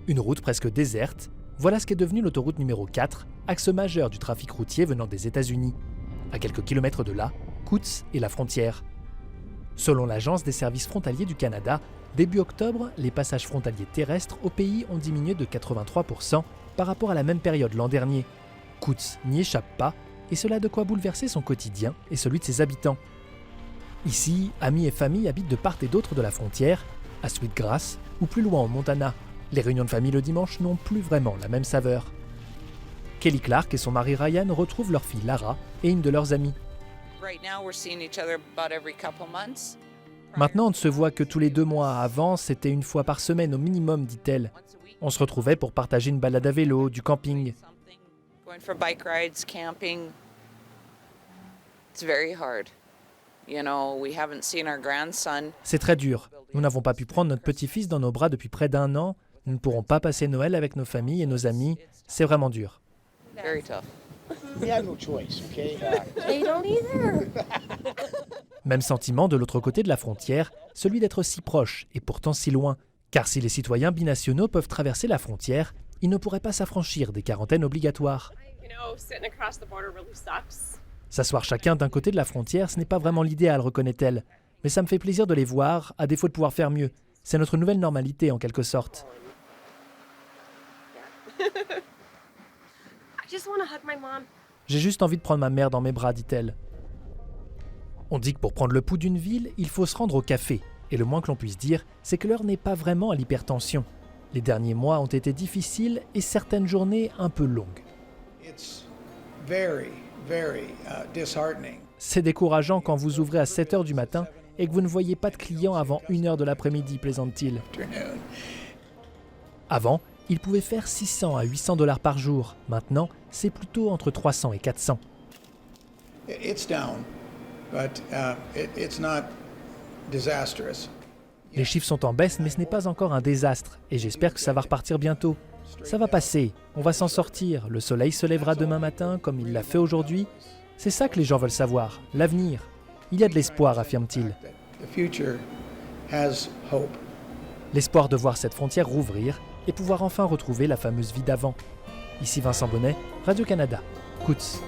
Une route presque déserte, voilà ce qu'est devenue l'autoroute numéro 4, axe majeur du trafic routier venant des États-Unis. À quelques kilomètres de là, Coutts est la frontière. Selon l'Agence des services frontaliers du Canada, début octobre, les passages frontaliers terrestres au pays ont diminué de 83% par rapport à la même période l'an dernier. Coutts n'y échappe pas, et cela a de quoi bouleverser son quotidien et celui de ses habitants. Ici, amis et familles habitent de part et d'autre de la frontière, à Sweetgrass ou plus loin au Montana. Les réunions de famille le dimanche n'ont plus vraiment la même saveur. Kelly Clark et son mari Ryan retrouvent leur fille Lara et une de leurs amies. Maintenant, on ne se voit que tous les 2 mois. Avant, c'était une fois par semaine au minimum, dit-elle. On se retrouvait pour partager une balade à vélo, du camping. C'est très dur. Nous n'avons pas pu prendre notre petit-fils dans nos bras depuis près d'1 an. Nous ne pourrons pas passer Noël avec nos familles et nos amis. C'est vraiment dur. Même sentiment de l'autre côté de la frontière, celui d'être si proche et pourtant si loin. Car si les citoyens binationaux peuvent traverser la frontière, ils ne pourraient pas s'affranchir des quarantaines obligatoires. S'asseoir chacun d'un côté de la frontière, ce n'est pas vraiment l'idéal, reconnaît-elle. Mais ça me fait plaisir de les voir, à défaut de pouvoir faire mieux. C'est notre nouvelle normalité, en quelque sorte. J'ai juste envie de prendre ma mère dans mes bras, dit-elle. On dit que pour prendre le pouls d'une ville, il faut se rendre au café. Et le moins que l'on puisse dire, c'est que l'heure n'est pas vraiment à l'hypertension. Les derniers mois ont été difficiles et certaines journées un peu longues. C'est décourageant quand vous ouvrez à 7 h du matin et que vous ne voyez pas de clients avant 1 h de l'après-midi, plaisante-t-il. Avant, il pouvait faire 600 à 800 $ par jour. Maintenant, c'est plutôt entre 300 et 400. Les chiffres sont en baisse, mais ce n'est pas encore un désastre. Et j'espère que ça va repartir bientôt. Ça va passer, on va s'en sortir. Le soleil se lèvera demain matin comme il l'a fait aujourd'hui. C'est ça que les gens veulent savoir, l'avenir. Il y a de l'espoir, affirme-t-il. L'espoir de voir cette frontière rouvrir et pouvoir enfin retrouver la fameuse vie d'avant. Ici Vincent Bonnet, Radio-Canada, Coutts.